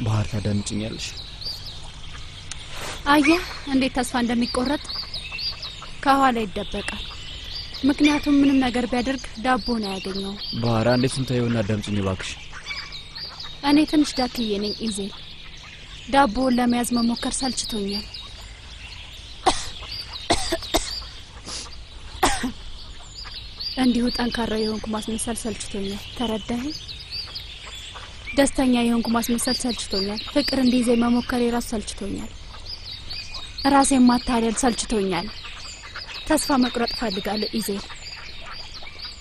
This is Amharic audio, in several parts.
ባህር ታዳምጪኛለሽ? አየህ እንዴት ተስፋ እንደሚቆረጥ ከኋላ ይደበቃል። ምክንያቱም ምንም ነገር ቢያደርግ ዳቦ ነው ያገኘው። ባህር አንዴ ስንታየውና አዳምጪኝ ባክሽ። እኔ ትንሽ ዳክዬ ነኝ ኢዜል። ዳቦውን ለመያዝ መሞከር ሰልችቶኛል። እንዲሁ ጠንካራ የሆንኩ ማስመሰል ሰልችቶኛል። ተረዳኸኝ? ደስተኛ የሆንኩ ማስመሰል ሰልችቶኛል። ፍቅር እንዲይዘኝ መሞከር የራሱ ሰልችቶኛል። ራሴን ማታለል ሰልችቶኛል። ተስፋ መቁረጥ ፈልጋለሁ ኢዜል።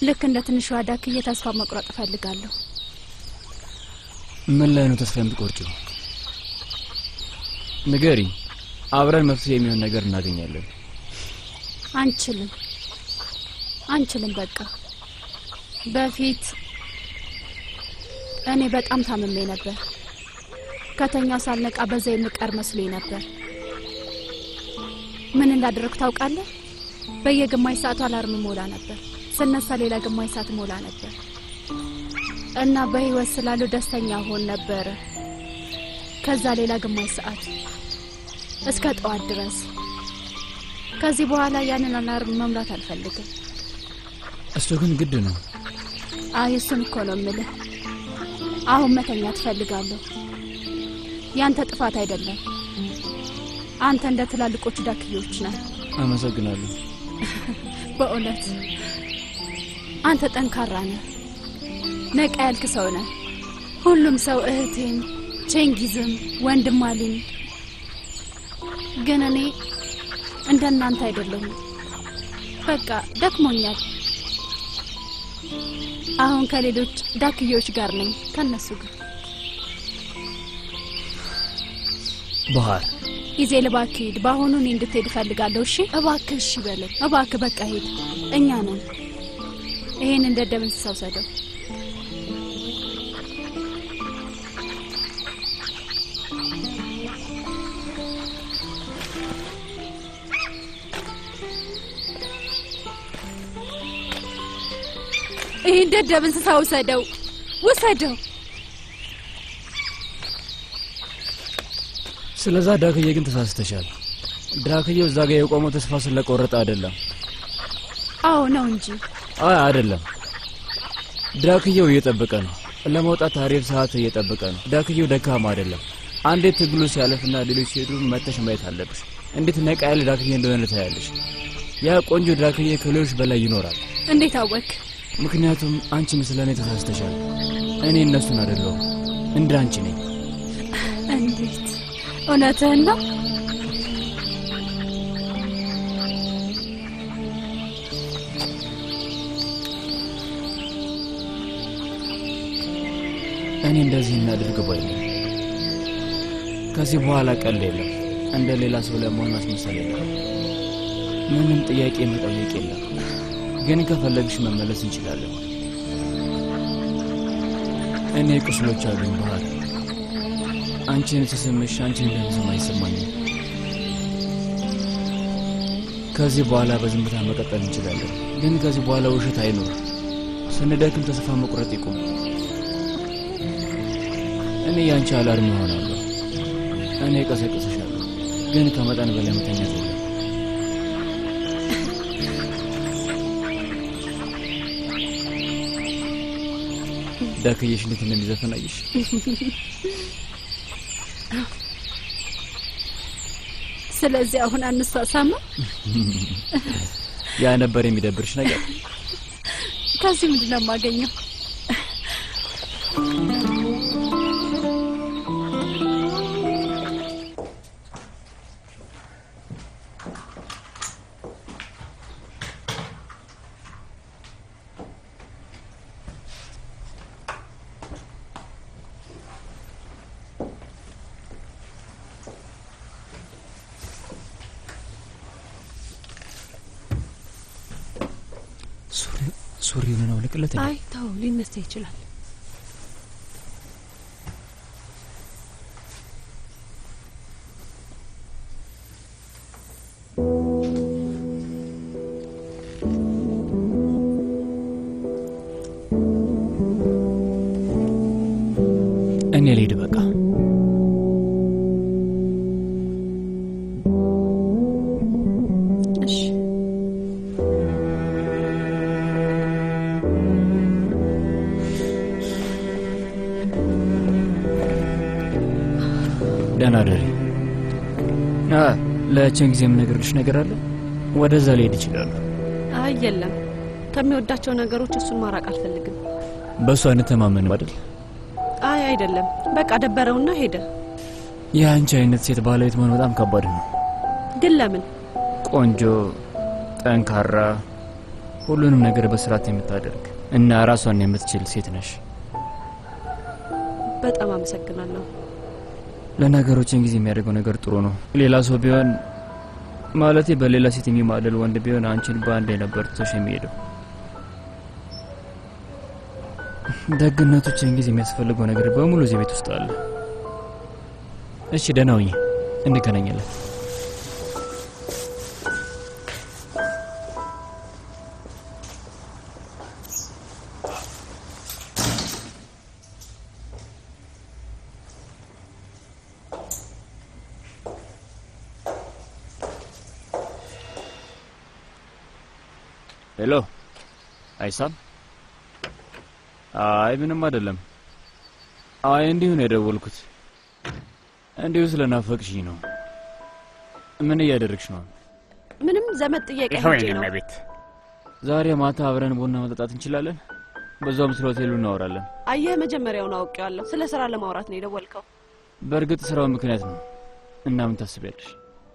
ልክ እንደ ትንሿ ዳክዬ ተስፋ መቁረጥ ፈልጋለሁ። ምን ላይ ነው ተስፋ የምትቆርጪው? ንገሪኝ። አብረን መፍትሄ የሚሆን ነገር እናገኛለን። አንችልም በቃ። በፊት እኔ በጣም ታምሜ ነበር። ከተኛ ሳልነቃ በዛ የምቀር መስሎኝ ነበር። ምን እንዳደረኩ ታውቃለህ? በየግማሽ ሰዓቱ አላርም ሞላ ነበር። ስነሳ ሌላ ግማሽ ሰዓት ሞላ ነበር እና በህይወት ስላለው ደስተኛ ሆን ነበር። ከዛ ሌላ ግማሽ ሰዓት እስከ ጠዋት ድረስ። ከዚህ በኋላ ያንን አላርም መምላት አልፈልግም። እሱ ግን ግድ ነው። አይ እሱን እኮ ነው የምልህ። አሁን መተኛት ፈልጋለሁ። ያንተ ጥፋት አይደለም። አንተ እንደ ትላልቆቹ ዳክዬዎች ነህ። አመሰግናለሁ። በእውነት አንተ ጠንካራ ነህ። ነቃ ያልክ ሰው ነህ። ሁሉም ሰው እህቴም ቼንጊዝም ወንድም አለኝ። ግን እኔ እንደናንተ አይደለሁም። በቃ ደክሞኛል። አሁን ከሌሎች ዳክዬዎች ጋር ነኝ፣ ከነሱ ጋር። ባህር ኢዜል እባክህ ሂድ። በአሁኑ እኔ እንድትሄድ እፈልጋለሁ። እሺ እባክህ። እሺ በለኝ እባክህ። በቃ ሂድ። እኛ ነን። ይሄን እንደ ደም እንስሳ ውሰደው። ይሄን እንደ ደም እንስሳ ውሰደው። ስለዛ ዳክዬ ግን ተሳስተሻል። ዳክዬው እዛ ጋር የቆመው ተስፋ ስለቆረጠ አይደለም። አዎ ነው እንጂ። አይ አይደለም። ዳክዬው እየጠበቀ ነው። ለመውጣት አሪፍ ሰዓት እየጠበቀ ነው። ዳክዬው ደካማ አይደለም። አንዴ ትግሉ ሲያለፍና ሌሎች ሲሄዱ መተሽ ማየት አለብሽ። እንዴት ነቃ ያለ ዳክዬ እንደሆነ ታያለሽ። ያ ቆንጆ ዳክዬ ከሌሎች በላይ ይኖራል። እንዴት አወቅ? ምክንያቱም አንቺ ስለኔ ተሳስተሻል። እኔ እነሱን አይደለሁም፣ እንዳንቺ ነኝ። እንዴት? እውነትህን ነው? እኔ እንደዚህ እናድርግ ባይልም ከዚህ በኋላ ቀልድ የለም። እንደ ሌላ ሰው ለመሆን ማስመሰል የለም። ምንም ጥያቄ መጠየቅ የለም። ግን ከፈለግሽ መመለስ እንችላለን። እኔ ቁስሎች አሉኝ ባህር። አንቺን ስስምሽ አንቺን እንደምስም አይሰማኝም። ከዚህ በኋላ በዝምታ መቀጠል እንችላለን። ግን ከዚህ በኋላ ውሸት አይኖር። ስንደክም ተስፋ መቁረጥ ይቁም። እኔ ያንቺ አላርም እሆናለሁ። እኔ ቀሰቅስሻለሁ። ግን ከመጠን በላይ መተኛት የለም። ዳክዬሽ እንዴት እንደሚዘፈን አየሽ? ስለዚህ አሁን አንሳሳማ። ያ ነበር የሚደብርሽ ነገር? ከዚህ ምንድን ነው የማገኘው? ሱሪውን ነው ለቅለት። አይ ተው፣ ሊነሳ ይችላል። እኔ ልሂድ በቃ። ደህና ደሪ። ለቸንጊዜም ነገርልሽ ነገር አለ። ወደዛ ልሄድ ይችላል። አይ የለም፣ ከሚወዳቸው ነገሮች እሱን ማራቅ አልፈልግም። በእሱ አይነት ተማመን አይደል? አይ አይደለም፣ በቃ ደበረውና ሄደ። የአንቺ አይነት ሴት ባለቤት መሆን በጣም ከባድ ነው። ግን ለምን? ቆንጆ፣ ጠንካራ፣ ሁሉንም ነገር በስርዓት የምታደርግ እና ራሷን የምትችል ሴት ነሽ። በጣም አመሰግናለሁ። ለነገሮችን ጊዜ የሚያደርገው ነገር ጥሩ ነው። ሌላ ሰው ቢሆን ማለቴ በሌላ ሴት የሚማለል ወንድ ቢሆን አንቺን በአንድ የነበር ትቶሽ የሚሄደው። ደግነቶችን ጊዜ የሚያስፈልገው ነገር በሙሉ እዚህ ቤት ውስጥ አለ። እሺ ደህና ሁኚ፣ እንገናኛለን። ሄሎ አይሳም? አይ ምንም አይደለም። አይ እንዲሁ ነው የደወልኩት። እንዲሁ ስለናፈቅሽኝ ነው። ምን እያደረግሽ ነው? ምንም ዘመድ ጥያቄ ነው። ቤት ዛሬ ማታ አብረን ቡና መጠጣት እንችላለን? በዛውም ስለ ሆቴሉ እናወራለን። አየህ፣ መጀመሪያውን አውቄዋለሁ። ስለ ስራ ለማውራት ነው የደወልከው። በእርግጥ ስራው ምክንያት ነው። እና ምን ታስቢያለሽ?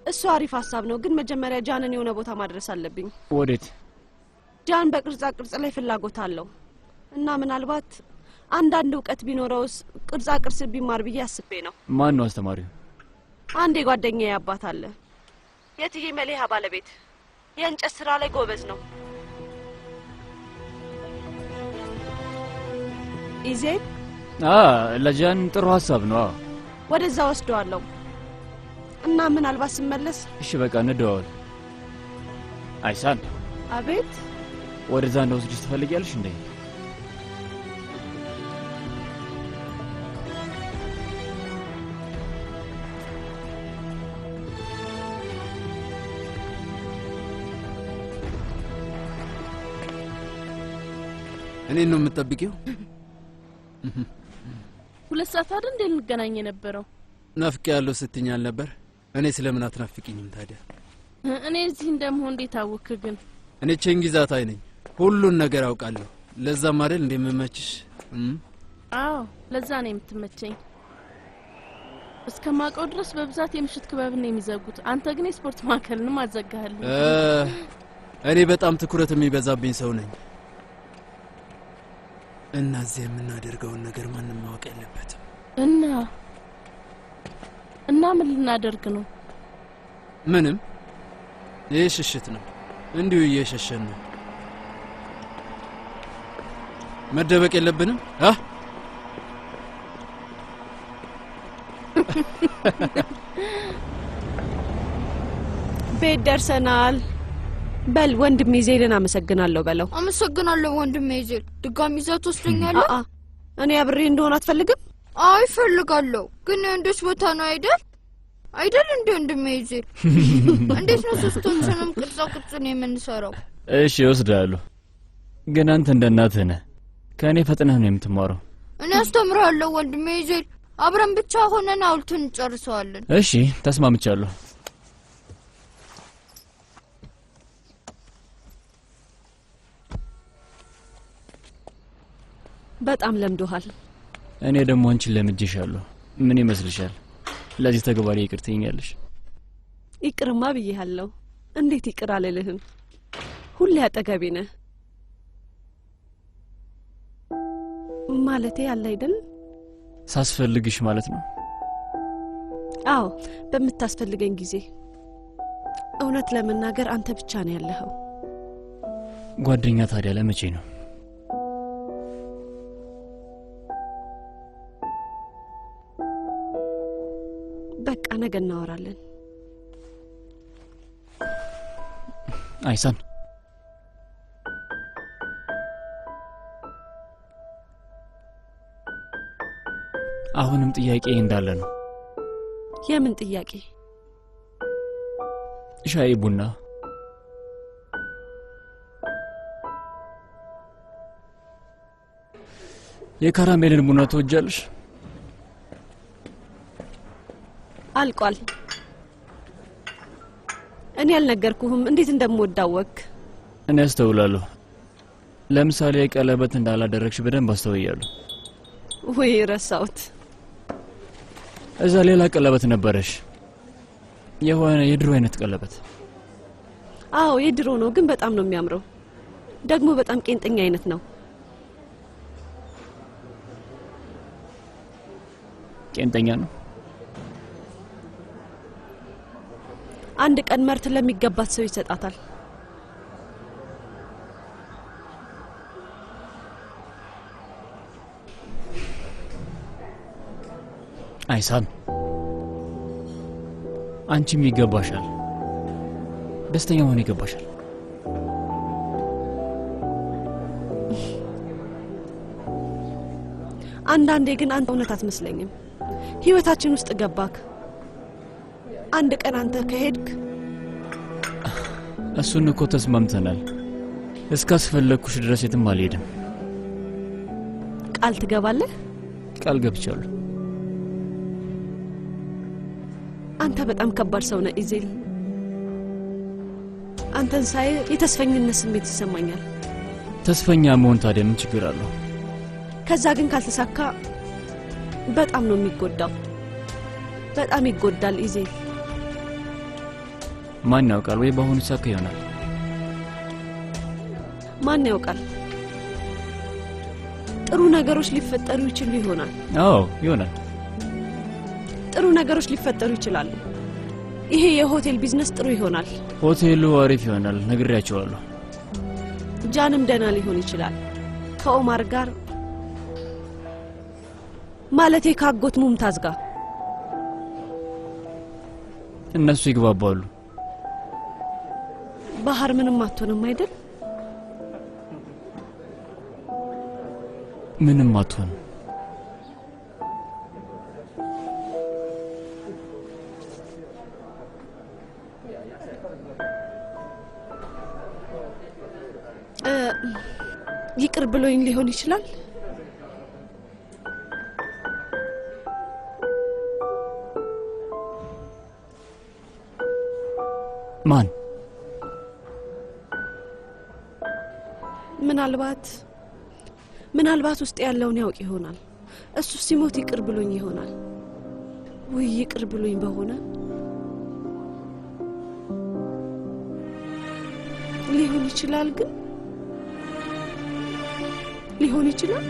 እሱ አሪፍ ሀሳብ ነው፣ ግን መጀመሪያ ጃንን የሆነ ቦታ ማድረስ አለብኝ። ወዴት? ጃን በቅርጻ ቅርጽ ላይ ፍላጎት አለው እና ምናልባት አንዳንድ እውቀት ቢኖረውስ ቅርጻ ቅርጽ ቢማር ብዬ አስቤ ነው። ማን ነው አስተማሪው? አንድ የጓደኛዬ አባት አለ፣ የትዬ መሌሃ ባለቤት። የእንጨት ስራ ላይ ጎበዝ ነው። ኢዜድ ለጃን ጥሩ ሀሳብ ነው። ወደዛ ወስደዋለሁ እና ምናልባት ስመለስ። እሺ በቃ እንደዋወል። አይሳን። አቤት። ወደዛ እንደወስድሽ ትፈልጊያለሽ እንዴ? እኔ ነው የምትጠብቂው? 2 ሰዓት አይደል እንዴ እንገናኝ የነበረው? ናፍቄ ያለው ስትኛል ነበር። እኔ ስለምን አትናፍቂኝም ታዲያ? እኔ እዚህ እንደምሆን እንዴት አወክ? ግን እኔ ቸንጊዛታይ ነኝ። ሁሉን ነገር አውቃለሁ። ለዛም አይደል እንደምመችሽ? አዎ ለዛ ነው የምትመቸኝ። እስከማውቀው ድረስ በብዛት የምሽት ክበብ ነው የሚዘጉት። አንተ ግን የስፖርት ማዕከልንም አዘጋህልኝ። እኔ በጣም ትኩረት የሚበዛብኝ ሰው ነኝ እና እዚህ የምናደርገውን ነገር ማንም ማወቅ የለበትም። እና ምን ልናደርግ ነው? ምንም። ይህ ሽሽት ነው። እንዲሁ እየሸሸን ነው። መደበቅ የለብንም። ቤት ደርሰናል። በል ወንድሜ ዜልን አመሰግናለሁ በለው። አመሰግናለሁ ወንድሜ ዜል። ድጋሚ ይዘት ወስደኛለህ? እኔ አብሬ እንደሆነ አትፈልግም? አይ ፈልጋለሁ፣ ግን እንዴት ቦታ ነው አይደል? አይደል እንዴ ወንድሜ ዜል? እንዴት ነው ሶስታችንም ቅርጻ ቅርጽን የምንሰራው? እሺ እወስዳለሁ፣ ግን አንተ እንደ እናትህ ነህ። ከእኔ ፈጥነህ ነው የምትማረው። እኔ አስተምርሃለሁ ወንድሜ ዜል። አብረን ብቻ ሆነን ሐውልቱን እንጨርሰዋለን። እሺ ተስማምቻለሁ። በጣም ለምዶሃል። እኔ ደግሞ አንቺን ለምጄሻለሁ። ምን ይመስልሻል? ለዚህ ተግባሪ ይቅር ትይኛለሽ? ይቅርማ ብዬሃለሁ። እንዴት ይቅር አልልህም? ሁሌ አጠገቤ ነህ። ማለቴ ያለ አይደል? ሳስፈልግሽ ማለት ነው? አዎ በምታስፈልገኝ ጊዜ። እውነት ለመናገር አንተ ብቻ ነው ያለኸው። ጓደኛ ታዲያ ለመቼ ነው? በቃ ነገ እናወራለን። አይሳን አሁንም ጥያቄ እንዳለ ነው። የምን ጥያቄ? ሻይ ቡና? የካራሜልን ቡና ትወጃለሽ? አልቋል። እኔ ያልነገርኩህም እንዴት እንደምወዳወክ እኔ አስተውላለሁ። ለምሳሌ ቀለበት እንዳላደረግሽ በደንብ አስተውያለሁ። ወይ ረሳሁት። እዛ ሌላ ቀለበት ነበረሽ፣ የሆነ የድሮ አይነት ቀለበት። አዎ የድሮ ነው፣ ግን በጣም ነው የሚያምረው። ደግሞ በጣም ቄንጠኛ አይነት ነው። ቄንጠኛ ነው? አንድ ቀን መርት ለሚገባት ሰው ይሰጣታል። አይሳን አንቺም ይገባሻል። ደስተኛ መሆን ይገባሻል። አንዳንዴ ግን አንተ እውነት አትመስለኝም። ህይወታችን ውስጥ ገባክ። አንድ ቀን አንተ ከሄድክ እሱን እኮ ተስማምተናል። እስካስፈለግኩሽ ድረስ የትም አልሄድም። ቃል ትገባለህ? ቃል ገብቻለሁ። አንተ በጣም ከባድ ሰው ነህ ኢዜል። አንተን ሳይ የተስፈኝነት ስሜት ይሰማኛል። ተስፈኛ መሆን ታዲያ ምን ችግር አለው? ከዛ ግን ካልተሳካ በጣም ነው የሚጎዳው። በጣም ይጎዳል ኢዜል። ማን ያውቃል? ወይ በአሁኑ ይሳካ ይሆናል። ማን ያውቃል? ጥሩ ነገሮች ሊፈጠሩ ይችሉ ይሆናል። አዎ ይሆናል። ጥሩ ነገሮች ሊፈጠሩ ይችላሉ። ይሄ የሆቴል ቢዝነስ ጥሩ ይሆናል። ሆቴሉ አሪፍ ይሆናል፣ ነግሬያቸዋለሁ። ጃንም ደህና ሊሆን ይችላል። ከኦማር ጋር ማለቴ ካጎት ሙምታዝ ጋር እነሱ ይግባባሉ። ባህር ምንም አትሆንም አይደል? ምንም አትሆንም። ይቅር ብሎኝ ሊሆን ይችላል። ማን? ምናልባት ውስጥ ያለውን ያውቅ ይሆናል። እሱ ሲሞት ይቅር ብሎኝ ይሆናል። ወይ ይቅር ብሎኝ በሆነ ሊሆን ይችላል። ግን ሊሆን ይችላል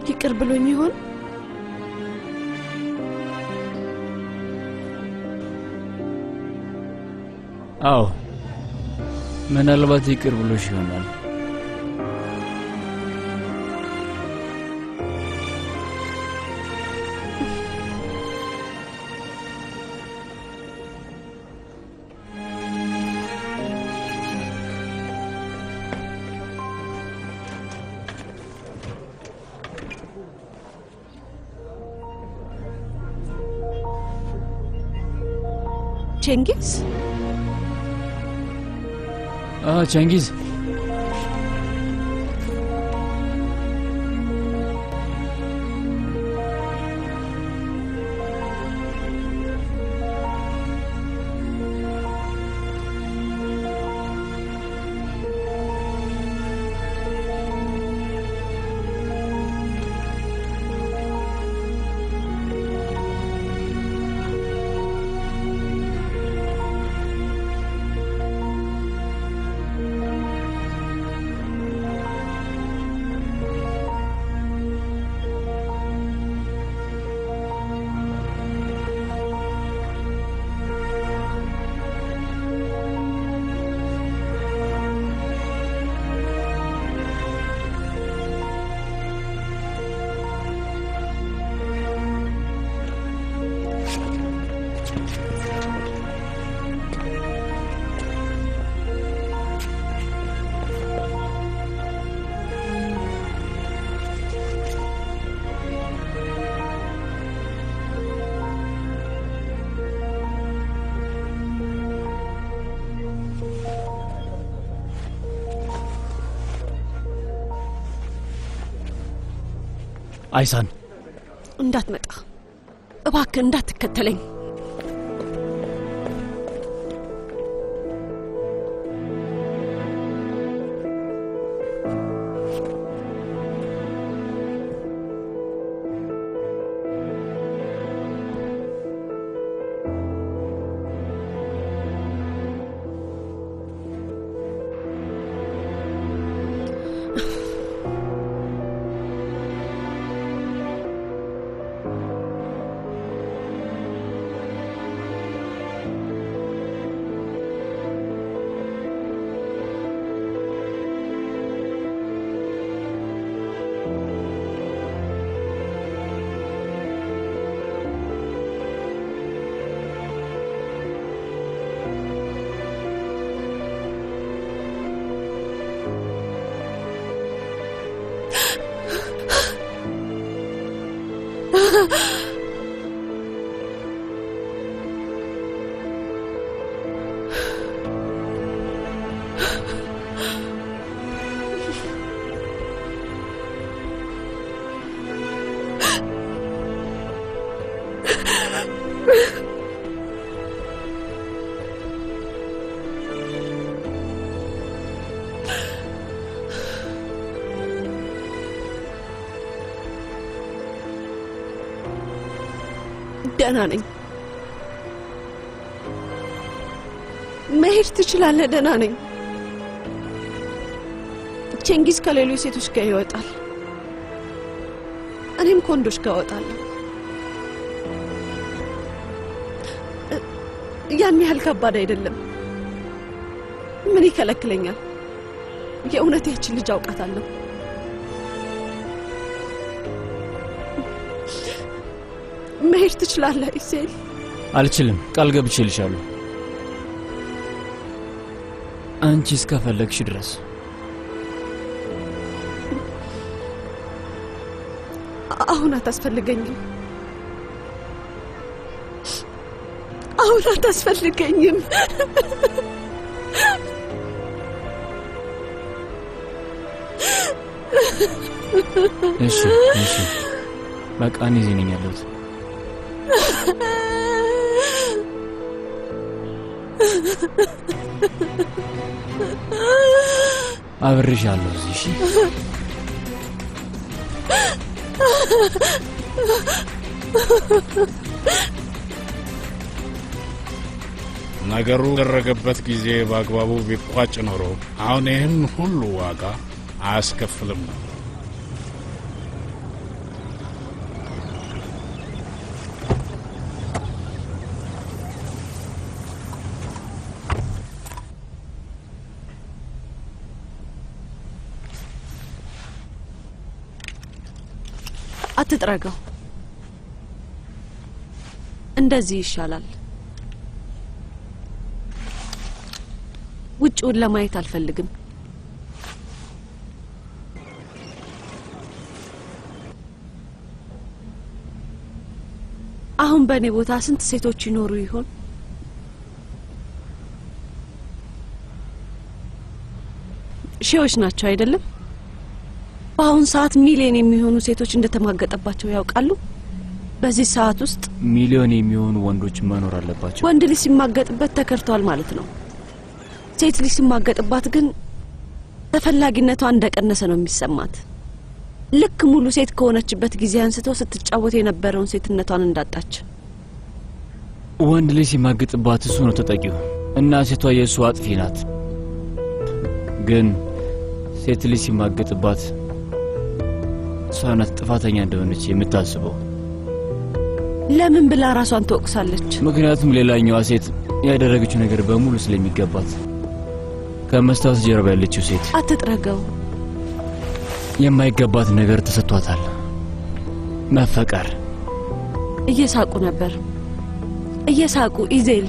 ይቅር ብሎኝ ይሆን? አዎ ምናልባት ይቅር ብሎሽ ይሆናል። ቼንጊዝ ቼንጊዝ አይሳን እንዳትመጣ እባክህ እንዳትከተለኝ። ደህና ነኝ። መሄድ ትችላለህ። ደህና ነኝ። ቼንጊዝ ከሌሎች ሴቶች ጋር ይወጣል፣ እኔም ከወንዶች ጋር እወጣለሁ። ያን ያህል ከባድ አይደለም። ምን ይከለክለኛል? የእውነት ያችን ልጅ አውቃታለሁ። መሄድ ትችላለህ ኢሴል። አልችልም፣ ቃል ገብቼልሻለሁ። አንቺ እስከፈለግሽ ድረስ። አሁን አታስፈልገኝም። አሁን አታስፈልገኝም። እሺ እሺ፣ በቃ እኔ እዚህ ነኝ ያለሁት። አብሬሻለሁ እዚህ። እሺ ነገሩ ደረገበት ጊዜ በአግባቡ ቢቋጭ ኖሮ አሁን ይህን ሁሉ ዋጋ አያስከፍልም ነው። አትጥረገው። እንደዚህ ይሻላል። ውጭውን ለማየት አልፈልግም። አሁን በእኔ ቦታ ስንት ሴቶች ይኖሩ ይሆን? ሺዎች ናቸው አይደለም? በአሁን ሰዓት ሚሊዮን የሚሆኑ ሴቶች እንደተማገጠባቸው ያውቃሉ? በዚህ ሰዓት ውስጥ ሚሊዮን የሚሆኑ ወንዶች መኖር አለባቸው። ወንድ ልጅ ሲማገጥበት ተከርቷል ማለት ነው። ሴት ልጅ ሲማገጥባት ግን ተፈላጊነቷ እንደቀነሰ ነው የሚሰማት። ልክ ሙሉ ሴት ከሆነችበት ጊዜ አንስቶ ስትጫወት የነበረውን ሴትነቷን እንዳጣች። ወንድ ልጅ ሲማገጥባት እሱ ነው ተጠቂው እና ሴቷ የእሱ አጥፊ ናት። ግን ሴት ልጅ ሲማገጥባት እሷ ናት ጥፋተኛ እንደሆነች የምታስበው። ለምን ብላ ራሷን ትወቅሳለች? ምክንያቱም ሌላኛዋ ሴት ያደረገችው ነገር በሙሉ ስለሚገባት። ከመስታወት ጀርባ ያለችው ሴት አትጥረገው። የማይገባት ነገር ተሰጥቷታል፣ መፈቀር። እየሳቁ ነበር፣ እየሳቁ። ኢዜል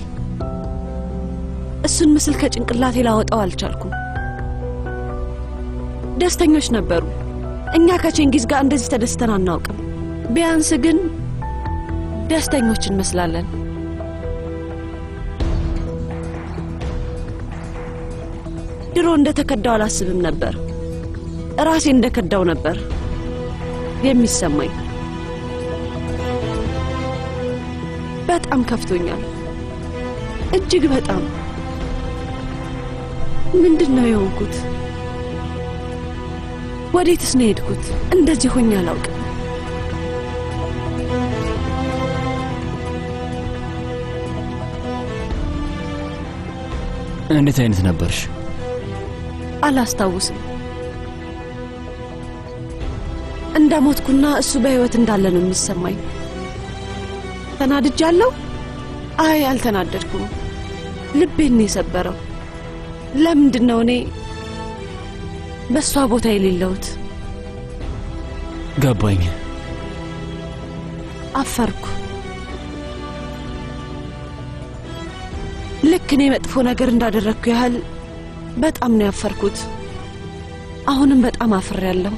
እሱን ምስል ከጭንቅላቴ ላወጣው አልቻልኩም። ደስተኞች ነበሩ። እኛ ከቼንጊዝ ጋር እንደዚህ ተደስተን አናውቅም። ቢያንስ ግን ደስተኞች እንመስላለን። ድሮ እንደተከዳው አላስብም ነበር። ራሴ እንደከዳው ነበር የሚሰማኝ። በጣም ከፍቶኛል። እጅግ በጣም። ምንድነው የሆንኩት? ወዴትስ ነው የሄድኩት? እንደዚህ ሆኜ አላውቅም። እንዴት አይነት ነበርሽ? አላስታውስም። እንደሞትኩና እሱ በህይወት እንዳለ ነው የሚሰማኝ። ተናድጃለሁ? አይ አልተናደድኩም። ልቤን ነው የሰበረው። ለምንድን ነው እኔ በሷ ቦታ የሌለሁት? ገባኝ። አፈርኩ። ልክ እኔ መጥፎ ነገር እንዳደረግኩ ያህል በጣም ነው ያፈርኩት። አሁንም በጣም አፍሬያለሁ።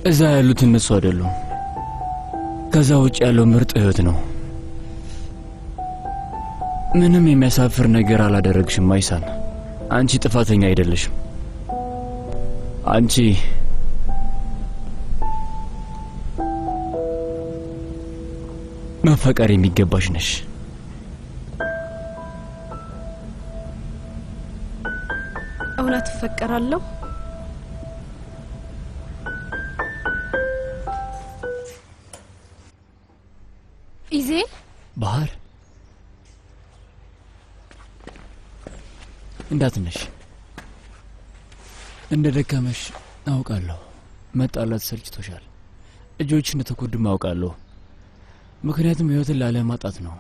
እዛ ያሉት እነሱ አይደሉም። ከዛ ውጭ ያለው ምርጥ ህይወት ነው። ምንም የሚያሳፍር ነገር አላደረግሽም አይሳን። አንቺ ጥፋተኛ አይደለሽም። አንቺ መፈቀር የሚገባሽ ነሽ። እውነት እፈቀራለሁ? ኢዜ ባህር እንዳትነሽ። እንደ ደከመሽ አውቃለሁ። መጣላት ሰልችቶሻል። እጆች እንደተጎድም አውቃለሁ። ምክንያቱም ህይወትን ላለማጣት ነው።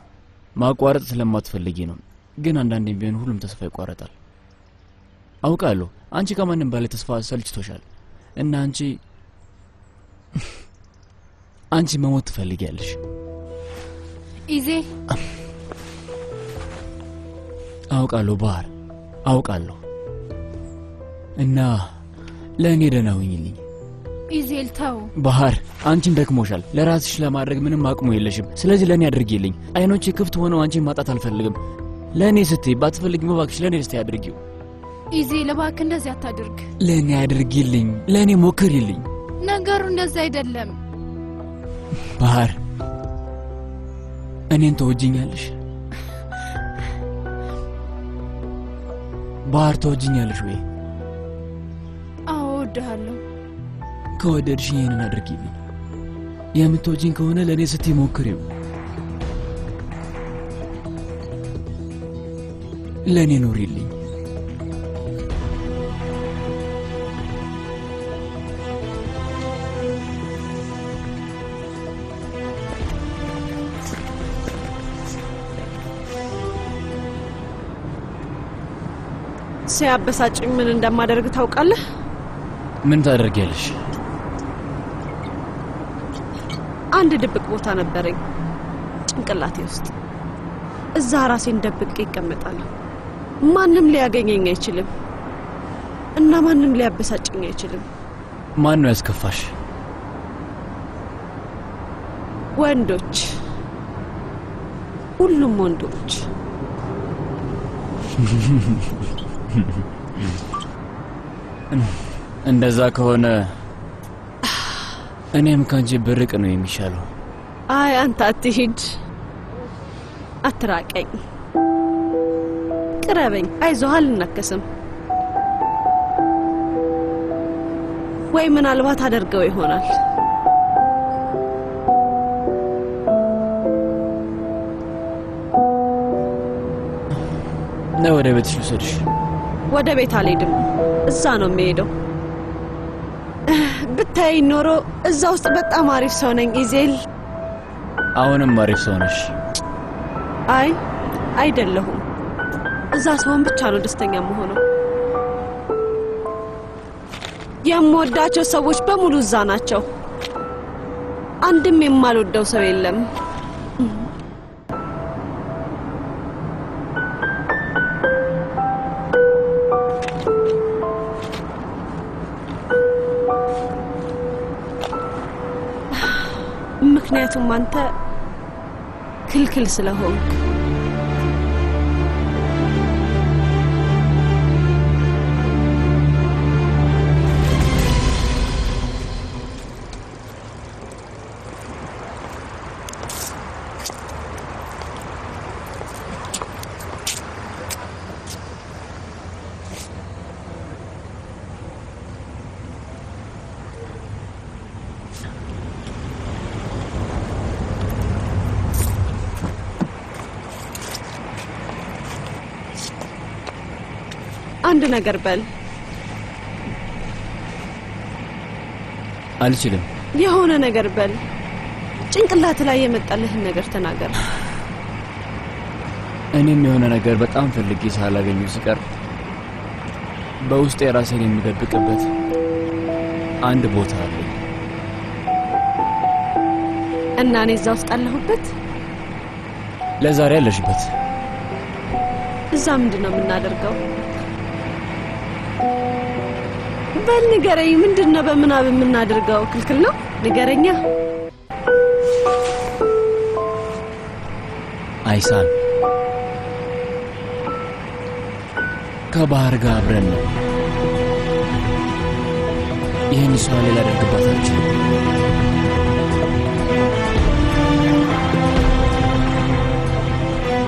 ማቋረጥ ስለማትፈልጊ ነው። ግን አንዳንዴም ቢሆን ሁሉም ተስፋ ይቋረጣል። አውቃለሁ። አንቺ ከማንም በላይ ተስፋ ሰልችቶሻል እና አንቺ መሞት ትፈልጊያለሽ። ኢዜ አውቃለሁ ባህር፣ አውቃለሁ። እና ለእኔ ደህና ሁኚልኝ። ኢዜል ተው። ባህር አንቺን ደክሞሻል። ለራስሽ ለማድረግ ምንም አቅሙ የለሽም። ስለዚህ ለእኔ አድርጊልኝ። አይኖቼ ክፍት ሆነው አንቺን ማጣት አልፈልግም። ለእኔ ስትይ ባትፈልጊም እባክሽ ለእኔ ደስታ ያድርጊው። ኢዜ ለባክ እንደዚህ አታድርግ። ለእኔ አድርጊልኝ። ለእኔ ሞክሪልኝ። ነገሩ እንደዛ አይደለም ባህር። እኔን ተወጅኛለሽ? ባህር ተወጅኛለሽ ወይ? አዎ እወድሃለሁ። ከወደድሽኝ ይህንን አድርጊልኝ። የምትወጂኝ ከሆነ ለእኔ ስትይ ሞክሪው። ለእኔ ኑሪልኝ። ሲያበሳጭኝ ምን እንደማደርግ ታውቃለህ? ምን ታደርጊያለሽ? አንድ ድብቅ ቦታ ነበረኝ ጭንቅላቴ ውስጥ። እዛ ራሴን ደብቄ ይቀመጣለሁ። ማንም ሊያገኘኝ አይችልም እና ማንም ሊያበሳጭኝ አይችልም። ማን ነው ያስከፋሽ? ወንዶች፣ ሁሉም ወንዶች። እንደዛ ከሆነ እኔም ካንቺ ብርቅ ነው የሚሻለው። አይ አንተ አትሂድ፣ አትራቀኝ፣ ቅረበኝ። አይዞህ አልናከስም። ወይ ምናልባት አደርገው ይሆናል። ነው ወደ ቤትሽ ልውሰድሽ? ወደ ቤት አልሄድም። እዛ ነው የሚሄደው። ብታይ ኖሮ እዛ ውስጥ በጣም አሪፍ ሰው ነኝ ኢዜል። አሁንም አሪፍ ሰው ነሽ። አይ አይደለሁም። እዛ ሰውን ብቻ ነው ደስተኛ መሆነው። የምወዳቸው ሰዎች በሙሉ እዛ ናቸው። አንድም የማልወደው ሰው የለም። ምክንያቱም አንተ ክልክል ስለሆንክ አንድ ነገር በል አልችልም የሆነ ነገር በል ጭንቅላት ላይ የመጣልህን ነገር ተናገር እኔም የሆነ ነገር በጣም ፈልጌ ሳላገኘው ሲቀር በውስጤ ራሴን የሚደብቅበት አንድ ቦታ አለ እና እኔ እዛ ውስጥ አለሁበት ለዛሬ ያለሽበት እዛ ምንድነው የምናደርገው በል ንገረኝ ምንድነው በምናብ የምናደርገው ክልክል ነው ንገረኛ አይሳን ከባህር ጋር አብረን ነው ይህን ሰው ሌላ አደርግባታችሁ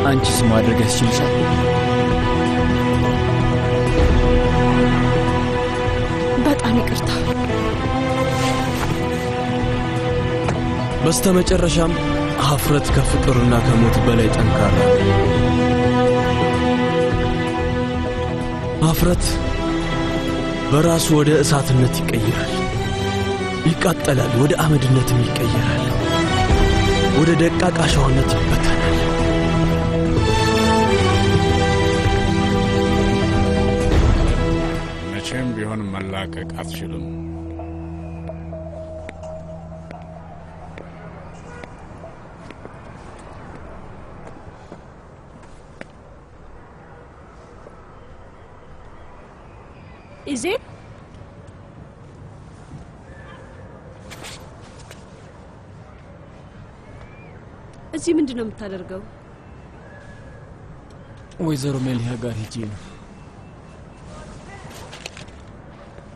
አንቺስ ማድረግ ያስችልሻል በጣም ይቅርታ በስተመጨረሻም ሀፍረት ከፍቅርና ከሞት በላይ ጠንካራ ሀፍረት በራሱ ወደ እሳትነት ይቀየራል ይቃጠላል ወደ አመድነትም ይቀየራል ወደ ደቃቅ አሸዋነት ይበተናል መቼም ቢሆን መላቀቅ አትችልም ኢዜል እዚህ ምንድነው የምታደርገው ወይዘሮ ሜሊያ ጋር ሂጂ ነው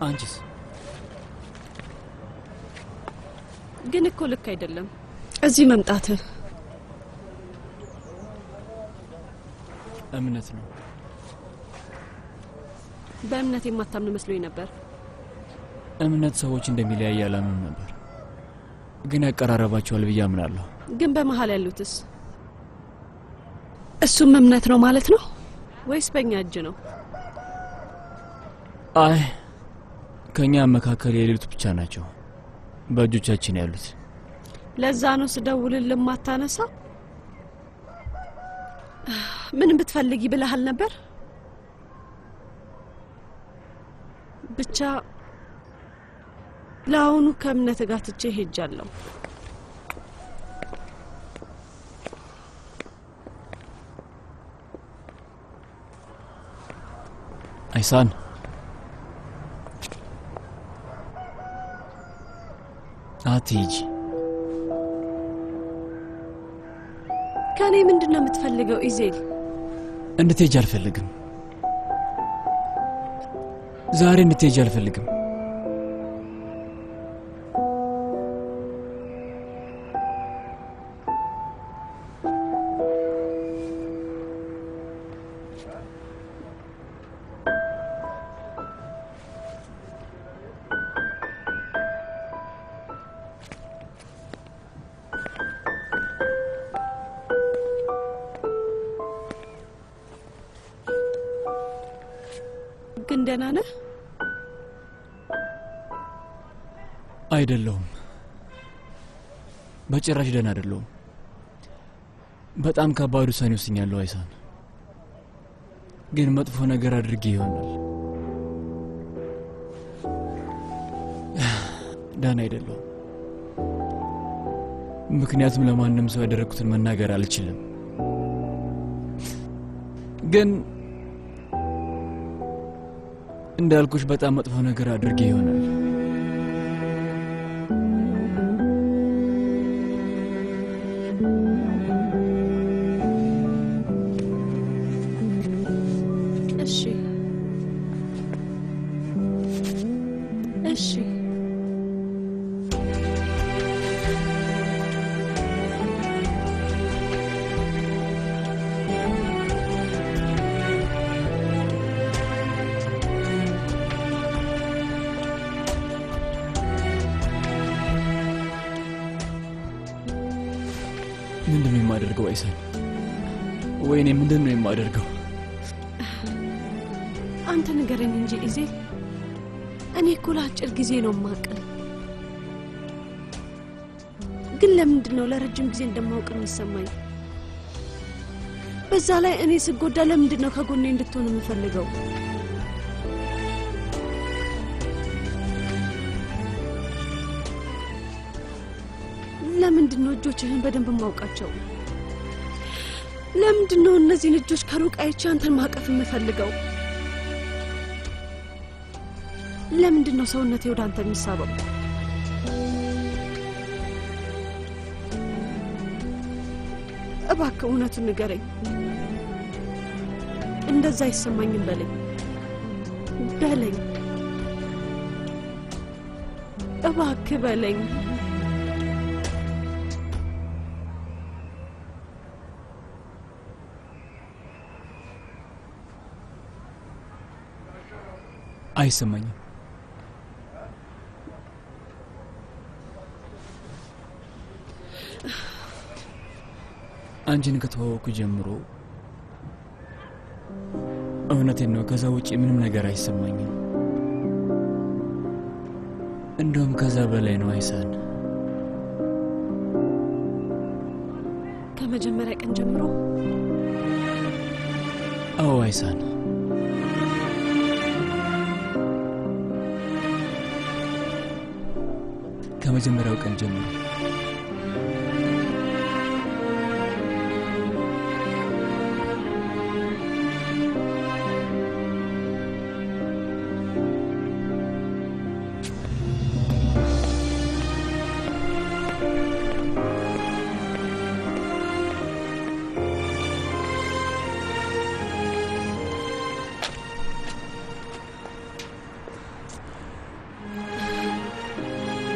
አንቺስ ግን እኮ ልክ አይደለም እዚህ መምጣትህ እምነት ነው በእምነት የማታምን መስሎኝ ነበር እምነት ሰዎች እንደሚለያይ አላምንም ነበር ግን ያቀራረባቸዋል ብዬ አምናለሁ ግን በመሃል ያሉትስ እሱም እምነት ነው ማለት ነው ወይስ በእኛ እጅ ነው አይ ከኛ መካከል የሌሉት ብቻ ናቸው በእጆቻችን ያሉት ለዛ ነው ስደውልልህ ማታነሳ ምን ብትፈልጊ ብለሃል ነበር ብቻ ለአሁኑ ከእምነት ጋር ትቼ ሄጃለሁ አይሳን አትሂጂ ከኔ ምንድነው የምትፈልገው ኢዜል እንድትሄጂ አልፈልግም ዛሬ እንድትሄጂ አልፈልግም ግን ደህና ነህ አይደለሁም በጭራሽ ደህና አይደለሁም በጣም ከባድ ውሳኔ ወስኛለሁ አይሳን ግን መጥፎ ነገር አድርጌ ይሆናል ደህና አይደለሁም ምክንያቱም ለማንም ሰው ያደረኩትን መናገር አልችልም ግን እንዳልኩሽ በጣም መጥፎ ነገር አድርጌ ይሆናል ምንድነው የማደርገው አይሳን? ወይኔ ምንድነው የማደርገው? አንተ ንገረኝ እንጂ ኢዜል። እኔ እኮ ለአጭር ጊዜ ነው የማውቅህ፣ ግን ለምንድነው ለረጅም ጊዜ እንደማውቅ የሚሰማኝ? በዛ ላይ እኔ ስጎዳ ለምንድነው ከጎኔ እንድትሆን የምፈልገው? ለምንድነው እጆችህን በደንብ ማውቃቸው? ለምንድነው እነዚህን እጆች ከሩቅ አይቼ አንተን ማቀፍ የምፈልገው? ለምንድነው ሰውነቴ ወደ አንተ የሚሳበው? እባክህ እውነቱን ንገረኝ። እንደዛ አይሰማኝም በለኝ በለኝ፣ እባክህ በለኝ። አይሰማኝም። አንቺን ከተዋወቅኩ ጀምሮ እውነቴን ነው፣ ከዛ ውጪ ምንም ነገር አይሰማኝም። እንደውም ከዛ በላይ ነው አይሳን። ከመጀመሪያ ቀን ጀምሮ? አዎ አይሳን። ከመጀመሪያው ቀን ጀምሮ